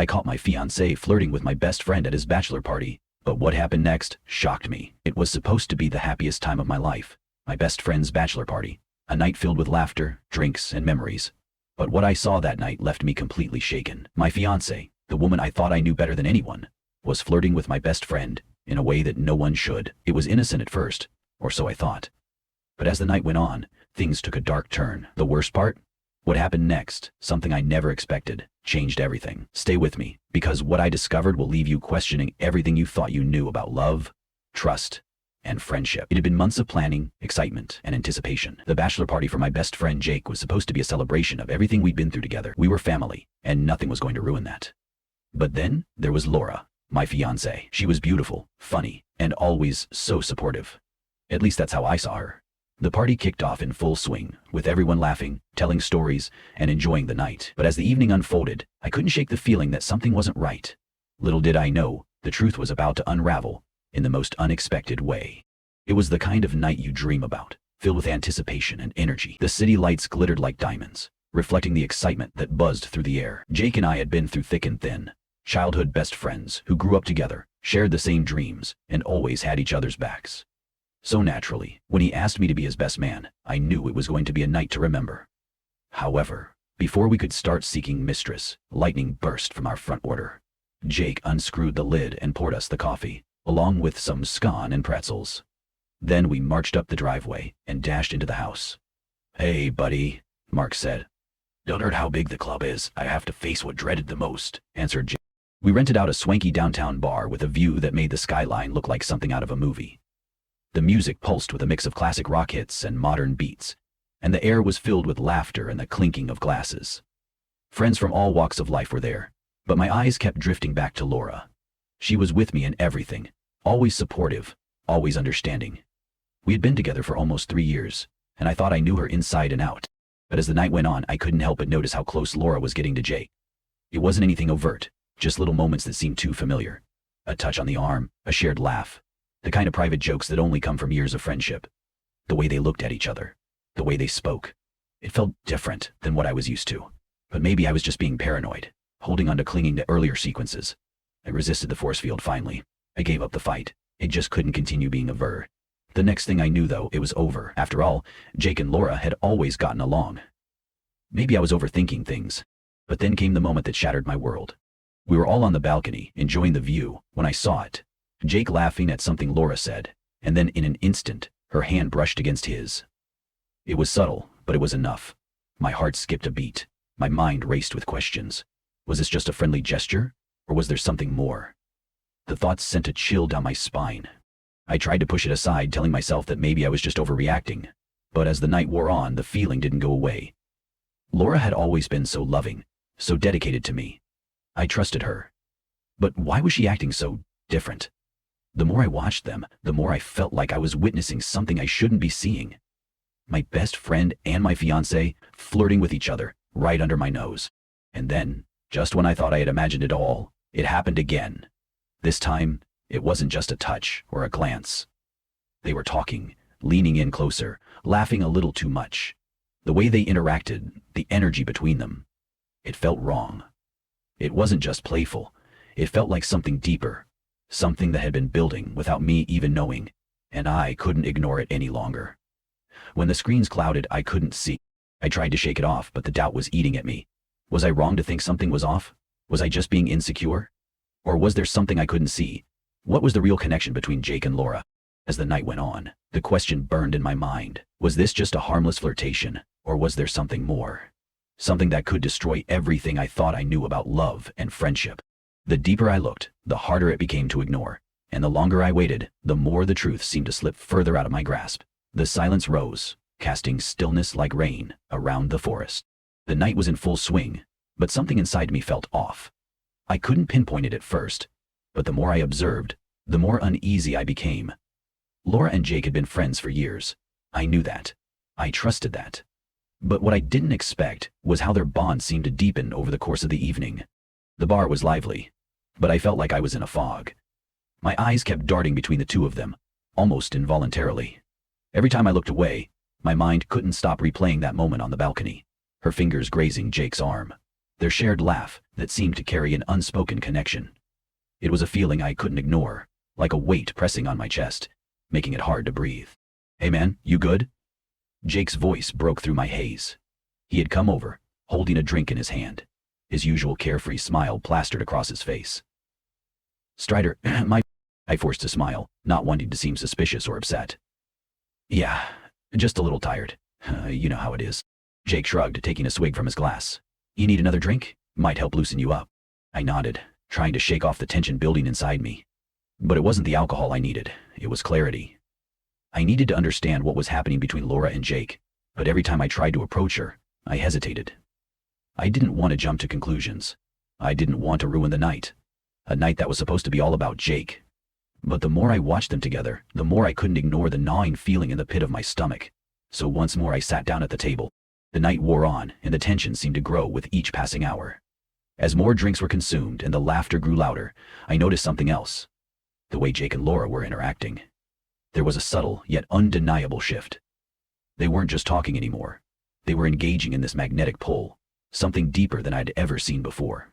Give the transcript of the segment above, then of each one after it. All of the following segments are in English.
I caught my fiancé flirting with my best friend at his bachelor party, but what happened next shocked me. It was supposed to be the happiest time of my life, my best friend's bachelor party, a night filled with laughter, drinks, and memories. But what I saw that night left me completely shaken. My fiancé, the woman I thought I knew better than anyone, was flirting with my best friend in a way that no one should. It was innocent at first, or so I thought. But as the night went on, things took a dark turn. The worst part? What happened next, something I never expected, changed everything. Stay with me, because what I discovered will leave you questioning everything you thought you knew about love, trust, and friendship. It had been months of planning, excitement, and anticipation. The bachelor party for my best friend Jake was supposed to be a celebration of everything we'd been through together. We were family, and nothing was going to ruin that. But then, there was Laura, my fiancée. She was beautiful, funny, and always so supportive. At least that's how I saw her. The party kicked off in full swing, with everyone laughing, telling stories, and enjoying the night. But as the evening unfolded, I couldn't shake the feeling that something wasn't right. Little did I know, the truth was about to unravel in the most unexpected way. It was the kind of night you dream about, filled with anticipation and energy. The city lights glittered like diamonds, reflecting the excitement that buzzed through the air. Jake and I had been through thick and thin, childhood best friends who grew up together, shared the same dreams, and always had each other's backs. So naturally, when he asked me to be his best man, I knew it was going to be a night to remember. However, before we could start seeking mistress, lightning burst from our front order. Jake unscrewed the lid and poured us the coffee, along with some scone and pretzels. Then we marched up the driveway and dashed into the house. "Hey, buddy," Mark said. "Don't hurt how big the club is. I have to face what dreaded the most," answered Jake. We rented out a swanky downtown bar with a view that made the skyline look like something out of a movie. The music pulsed with a mix of classic rock hits and modern beats, and the air was filled with laughter and the clinking of glasses. Friends from all walks of life were there, but my eyes kept drifting back to Laura. She was with me in everything, always supportive, always understanding. We had been together for almost 3 years, and I thought I knew her inside and out. But as the night went on, I couldn't help but notice how close Laura was getting to Jake. It wasn't anything overt, just little moments that seemed too familiar. A touch on the arm, a shared laugh. The kind of private jokes that only come from years of friendship. The way they looked at each other. The way they spoke. It felt different than what I was used to. But maybe I was just being paranoid, holding on to clinging to earlier sequences. I resisted the force field finally. I gave up the fight. It just couldn't continue being a ver. The next thing I knew though, it was over. After all, Jake and Laura had always gotten along. Maybe I was overthinking things. But then came the moment that shattered my world. We were all on the balcony, enjoying the view, when I saw it. Jake laughing at something Laura said, and then in an instant, her hand brushed against his. It was subtle, but it was enough. My heart skipped a beat. My mind raced with questions. Was this just a friendly gesture, or was there something more? The thoughts sent a chill down my spine. I tried to push it aside, telling myself that maybe I was just overreacting. But as the night wore on, the feeling didn't go away. Laura had always been so loving, so dedicated to me. I trusted her. But why was she acting so different? The more I watched them, the more I felt like I was witnessing something I shouldn't be seeing. My best friend and my fiancé flirting with each other right under my nose. And then, just when I thought I had imagined it all, it happened again. This time, it wasn't just a touch or a glance. They were talking, leaning in closer, laughing a little too much. The way they interacted, the energy between them. It felt wrong. It wasn't just playful. It felt like something deeper. Something that had been building without me even knowing, and I couldn't ignore it any longer. When the screens clouded, I couldn't see. I tried to shake it off, but the doubt was eating at me. Was I wrong to think something was off? Was I just being insecure? Or was there something I couldn't see? What was the real connection between Jake and Laura? As the night went on, the question burned in my mind. Was this just a harmless flirtation, or was there something more? Something that could destroy everything I thought I knew about love and friendship. The deeper I looked, the harder it became to ignore, and the longer I waited, the more the truth seemed to slip further out of my grasp. The silence rose, casting stillness like rain around the forest. The night was in full swing, but something inside me felt off. I couldn't pinpoint it at first, but the more I observed, the more uneasy I became. Laura and Jake had been friends for years. I knew that. I trusted that. But what I didn't expect was how their bond seemed to deepen over the course of the evening. The bar was lively, but I felt like I was in a fog. My eyes kept darting between the two of them, almost involuntarily. Every time I looked away, my mind couldn't stop replaying that moment on the balcony, her fingers grazing Jake's arm, their shared laugh that seemed to carry an unspoken connection. It was a feeling I couldn't ignore, like a weight pressing on my chest, making it hard to breathe. "Hey man, you good?" Jake's voice broke through my haze. He had come over, holding a drink in his hand, his usual carefree smile plastered across his face. "Strider, I forced a smile, not wanting to seem suspicious or upset. "Yeah, just a little tired. You know how it is." Jake shrugged, taking a swig from his glass. "You need another drink? Might help loosen you up." I nodded, trying to shake off the tension building inside me. But it wasn't the alcohol I needed, it was clarity. I needed to understand what was happening between Laura and Jake, but every time I tried to approach her, I hesitated. I didn't want to jump to conclusions. I didn't want to ruin the night. A night that was supposed to be all about Jake. But the more I watched them together, the more I couldn't ignore the gnawing feeling in the pit of my stomach. So once more I sat down at the table. The night wore on, and the tension seemed to grow with each passing hour. As more drinks were consumed and the laughter grew louder, I noticed something else. The way Jake and Laura were interacting. There was a subtle, yet undeniable shift. They weren't just talking anymore. They were engaging in this magnetic pull, something deeper than I'd ever seen before.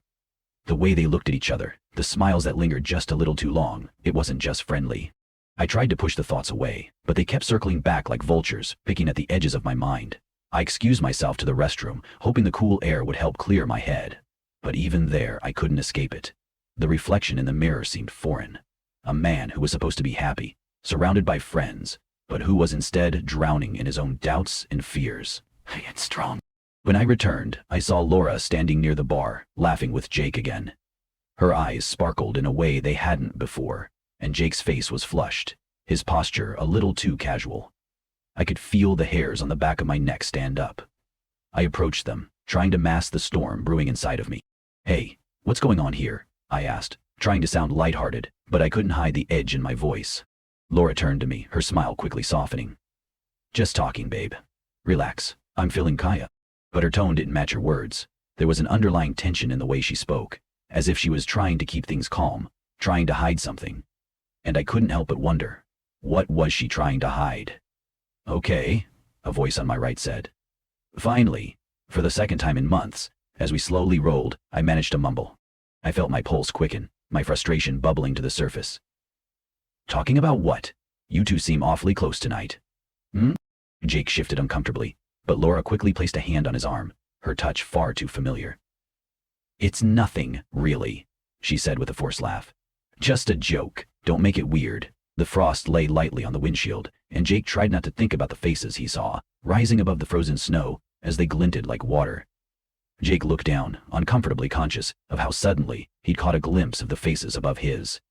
The way they looked at each other, the smiles that lingered just a little too long, it wasn't just friendly. I tried to push the thoughts away, but they kept circling back like vultures, picking at the edges of my mind. I excused myself to the restroom, hoping the cool air would help clear my head. But even there, I couldn't escape it. The reflection in the mirror seemed foreign. A man who was supposed to be happy, surrounded by friends, but who was instead drowning in his own doubts and fears. It's strong. When I returned, I saw Laura standing near the bar, laughing with Jake again. Her eyes sparkled in a way they hadn't before, and Jake's face was flushed, his posture a little too casual. I could feel the hairs on the back of my neck stand up. I approached them, trying to mask the storm brewing inside of me. "Hey, what's going on here?" I asked, trying to sound lighthearted, but I couldn't hide the edge in my voice. Laura turned to me, her smile quickly softening. "Just talking, babe. Relax, I'm feeling Kaya." But her tone didn't match her words. There was an underlying tension in the way she spoke, as if she was trying to keep things calm, trying to hide something. And I couldn't help but wonder, what was she trying to hide? "Okay," a voice on my right said. Finally, for the second time in months, as we slowly rolled, I managed to mumble. I felt my pulse quicken, my frustration bubbling to the surface. "Talking about what? You two seem awfully close tonight." Jake shifted uncomfortably, but Laura quickly placed a hand on his arm, her touch far too familiar. "It's nothing, really," she said with a forced laugh. "Just a joke, don't make it weird." The frost lay lightly on the windshield, and Jake tried not to think about the faces he saw, rising above the frozen snow, as they glinted like water. Jake looked down, uncomfortably conscious of how suddenly he'd caught a glimpse of the faces above his.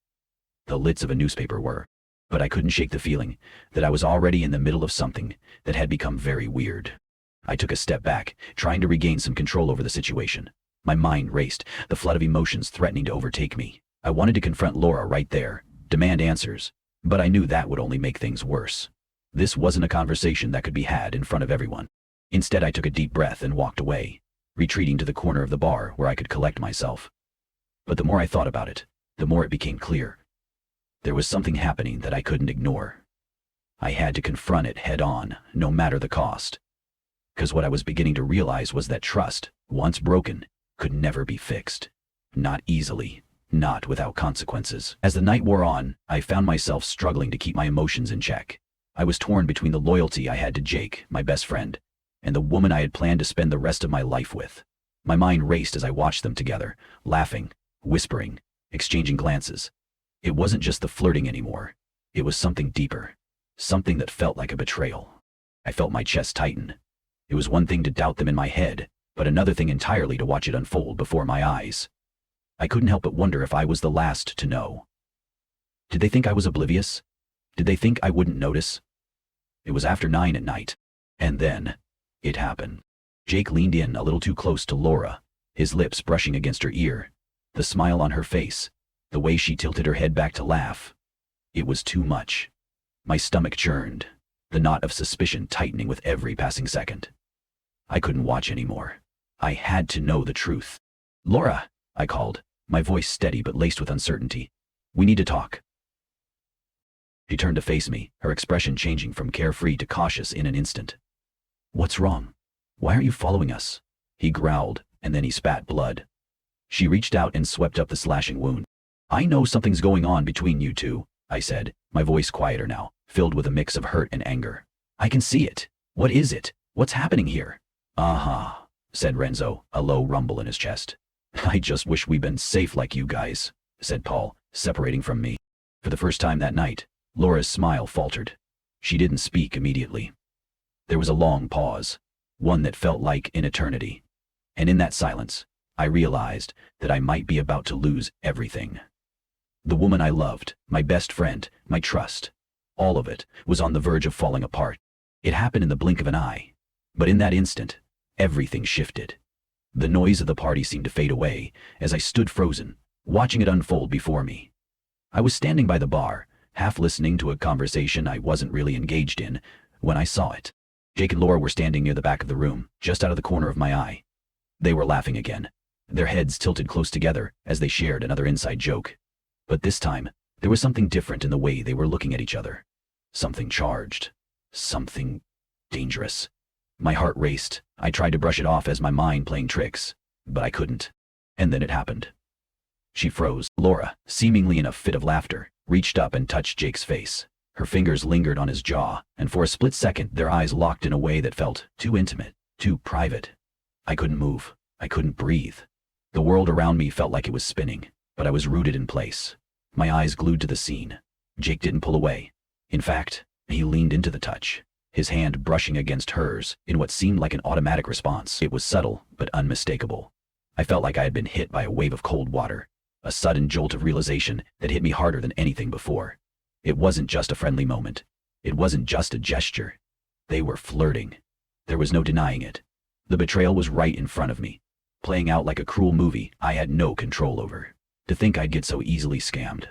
The lids of a newspaper were, but I couldn't shake the feeling that I was already in the middle of something that had become very weird. I took a step back, trying to regain some control over the situation. My mind raced, the flood of emotions threatening to overtake me. I wanted to confront Laura right there, demand answers, but I knew that would only make things worse. This wasn't a conversation that could be had in front of everyone. Instead, I took a deep breath and walked away, retreating to the corner of the bar where I could collect myself. But the more I thought about it, the more it became clear. There was something happening that I couldn't ignore. I had to confront it head on, no matter the cost. Because what I was beginning to realize was that trust, once broken, could never be fixed. Not easily, not without consequences. As the night wore on, I found myself struggling to keep my emotions in check. I was torn between the loyalty I had to Jake, my best friend, and the woman I had planned to spend the rest of my life with. My mind raced as I watched them together, laughing, whispering, exchanging glances. It wasn't just the flirting anymore. It was something deeper, something that felt like a betrayal. I felt my chest tighten. It was one thing to doubt them in my head, but another thing entirely to watch it unfold before my eyes. I couldn't help but wonder if I was the last to know. Did they think I was oblivious? Did they think I wouldn't notice? It was after 9 at night, and then it happened. Jake leaned in a little too close to Laura, his lips brushing against her ear, the smile on her face, the way she tilted her head back to laugh. It was too much. My stomach churned, the knot of suspicion tightening with every passing second. I couldn't watch anymore. I had to know the truth. "Laura," I called, my voice steady but laced with uncertainty. "We need to talk." She turned to face me, her expression changing from carefree to cautious in an instant. "What's wrong? Why aren't you following us?" he growled, and then he spat blood. She reached out and swept up the slashing wound. "I know something's going on between you two," I said, my voice quieter now, filled with a mix of hurt and anger. "I can see it. What is it? What's happening here?" "Uh-huh," said Renzo, a low rumble in his chest. "I just wish we'd been safe like you guys," said Paul, separating from me. For the first time that night, Laura's smile faltered. She didn't speak immediately. There was a long pause, one that felt like an eternity. And in that silence, I realized that I might be about to lose everything. The woman I loved, my best friend, my trust, all of it was on the verge of falling apart. It happened in the blink of an eye. But in that instant, everything shifted. The noise of the party seemed to fade away as I stood frozen, watching it unfold before me. I was standing by the bar, half listening to a conversation I wasn't really engaged in, when I saw it. Jake and Laura were standing near the back of the room, just out of the corner of my eye. They were laughing again, their heads tilted close together as they shared another inside joke. But this time, there was something different in the way they were looking at each other. Something charged. Something dangerous. My heart raced. I tried to brush it off as my mind playing tricks, but I couldn't. And then it happened. She froze. Laura, seemingly in a fit of laughter, reached up and touched Jake's face. Her fingers lingered on his jaw, and for a split second their eyes locked in a way that felt too intimate, too private. I couldn't move. I couldn't breathe. The world around me felt like it was spinning, but I was rooted in place. My eyes glued to the scene. Jake didn't pull away. In fact, he leaned into the touch, his hand brushing against hers in what seemed like an automatic response. It was subtle, but unmistakable. I felt like I had been hit by a wave of cold water, a sudden jolt of realization that hit me harder than anything before. It wasn't just a friendly moment. It wasn't just a gesture. They were flirting. There was no denying it. The betrayal was right in front of me, playing out like a cruel movie I had no control over. To think I'd get so easily scammed.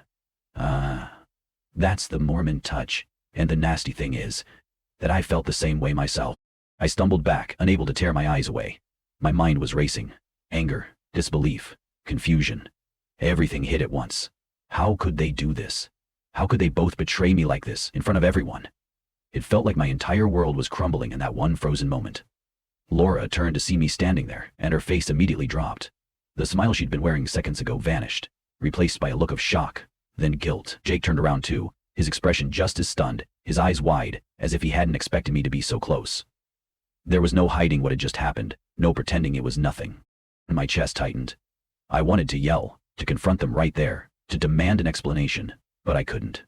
That's the Mormon touch, and the nasty thing is that I felt the same way myself. I stumbled back, unable to tear my eyes away. My mind was racing. Anger, disbelief, confusion. Everything hit at once. How could they do this? How could they both betray me like this, in front of everyone? It felt like my entire world was crumbling in that one frozen moment. Laura turned to see me standing there, and her face immediately dropped. The smile she'd been wearing seconds ago vanished, replaced by a look of shock, then guilt. Jake turned around too, his expression just as stunned, his eyes wide, as if he hadn't expected me to be so close. There was no hiding what had just happened, no pretending it was nothing. My chest tightened. I wanted to yell, to confront them right there, to demand an explanation, but I couldn't.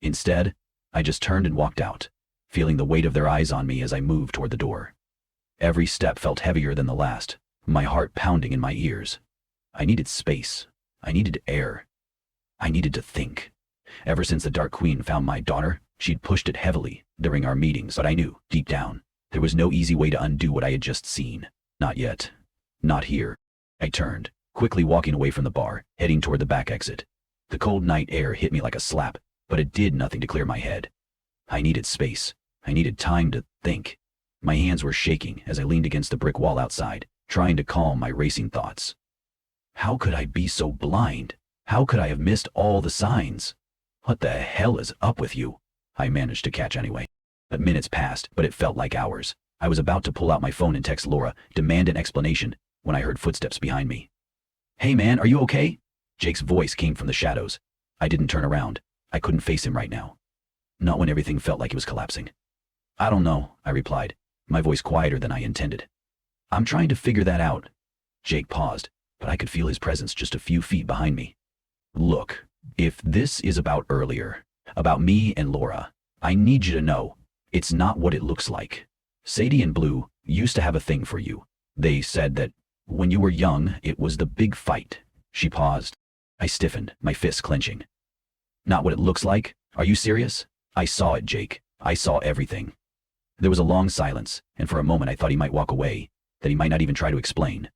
Instead, I just turned and walked out, feeling the weight of their eyes on me as I moved toward the door. Every step felt heavier than the last, my heart pounding in my ears. I needed space. I needed air. I needed to think. Ever since the Dark Queen found my daughter, she'd pushed it heavily during our meetings, but I knew, deep down, there was no easy way to undo what I had just seen. Not yet. Not here. I turned, quickly walking away from the bar, heading toward the back exit. The cold night air hit me like a slap, but it did nothing to clear my head. I needed space. I needed time to think. My hands were shaking as I leaned against the brick wall outside, trying to calm my racing thoughts. How could I be so blind? How could I have missed all the signs? What the hell is up with you? I managed to catch anyway. But minutes passed, but it felt like hours. I was about to pull out my phone and text Laura, demand an explanation, when I heard footsteps behind me. "Hey man, are you okay?" Jake's voice came from the shadows. I didn't turn around. I couldn't face him right now. Not when everything felt like it was collapsing. "I don't know," I replied, my voice quieter than I intended. "I'm trying to figure that out." Jake paused, but I could feel his presence just a few feet behind me. "Look, if this is about earlier, about me and Laura, I need you to know, it's not what it looks like. Sadie and Blue used to have a thing for you. They said that when you were young, it was the big fight." She paused. I stiffened, my fists clenching. "Not what it looks like? Are you serious?" "I saw it, Jake. I saw everything." There was a long silence, and for a moment I thought he might walk away, that he might not even try to explain.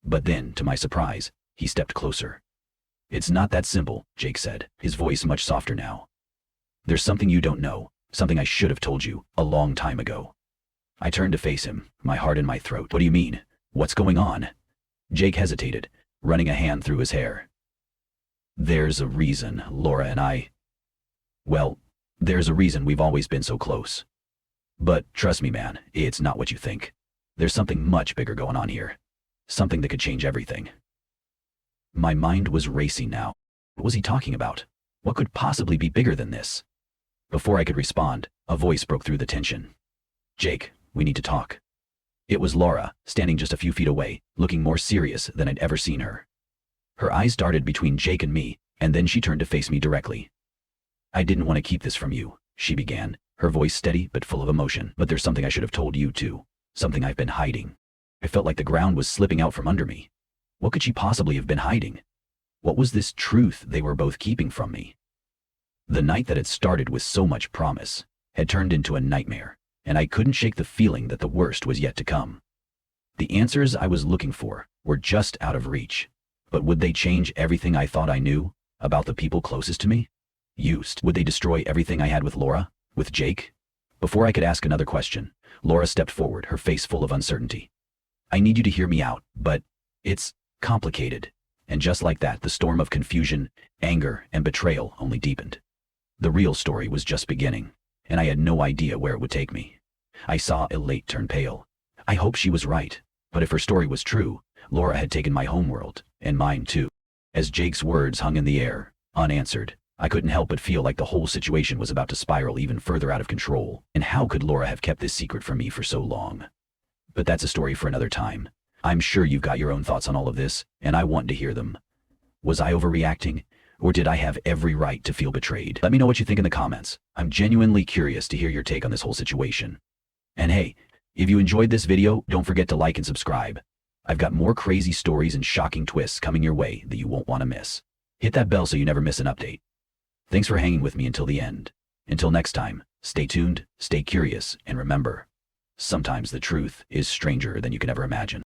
But then, to my surprise, he stepped closer. "It's not that simple," Jake said, his voice much softer now. "There's something you don't know, something I should have told you a long time ago." I turned to face him, my heart in my throat. "What do you mean? What's going on?" Jake hesitated, running a hand through his hair. "There's a reason, Laura and I. Well, there's a reason we've always been so close. But trust me, man, it's not what you think. There's something much bigger going on here." something that could change everything. My mind was racing now. What was he talking about? What could possibly be bigger than this? Before I could respond, a voice broke through the tension. "Jake, we need to talk." It was Laura, standing just a few feet away, looking more serious than I'd ever seen her. Her eyes darted between Jake and me, and then she turned to face me directly. "I didn't want to keep this from you," she began, her voice steady but full of emotion. "But there's something I should have told you too. Something I've been hiding." I felt like the ground was slipping out from under me. What could she possibly have been hiding? What was this truth they were both keeping from me? The night that had started with so much promise had turned into a nightmare, and I couldn't shake the feeling that the worst was yet to come. The answers I was looking for were just out of reach, but would they change everything I thought I knew about the people closest to me? Would they destroy everything I had with Laura, with Jake? Before I could ask another question, Laura stepped forward, her face full of uncertainty. "I need you to hear me out, but it's complicated." And just like that, the storm of confusion, anger, and betrayal only deepened. The real story was just beginning, and I had no idea where it would take me. I saw Elate turn pale. I hoped she was right, but if her story was true, Laura had taken my homeworld, and mine too. As Jake's words hung in the air, unanswered, I couldn't help but feel like the whole situation was about to spiral even further out of control. And how could Laura have kept this secret from me for so long? But that's a story for another time. I'm sure you've got your own thoughts on all of this, and I want to hear them. Was I overreacting? Or did I have every right to feel betrayed? Let me know what you think in the comments. I'm genuinely curious to hear your take on this whole situation. And hey, if you enjoyed this video, don't forget to like and subscribe. I've got more crazy stories and shocking twists coming your way that you won't want to miss. Hit that bell so you never miss an update. Thanks for hanging with me until the end. Until next time, stay tuned, stay curious, and remember, sometimes the truth is stranger than you can ever imagine.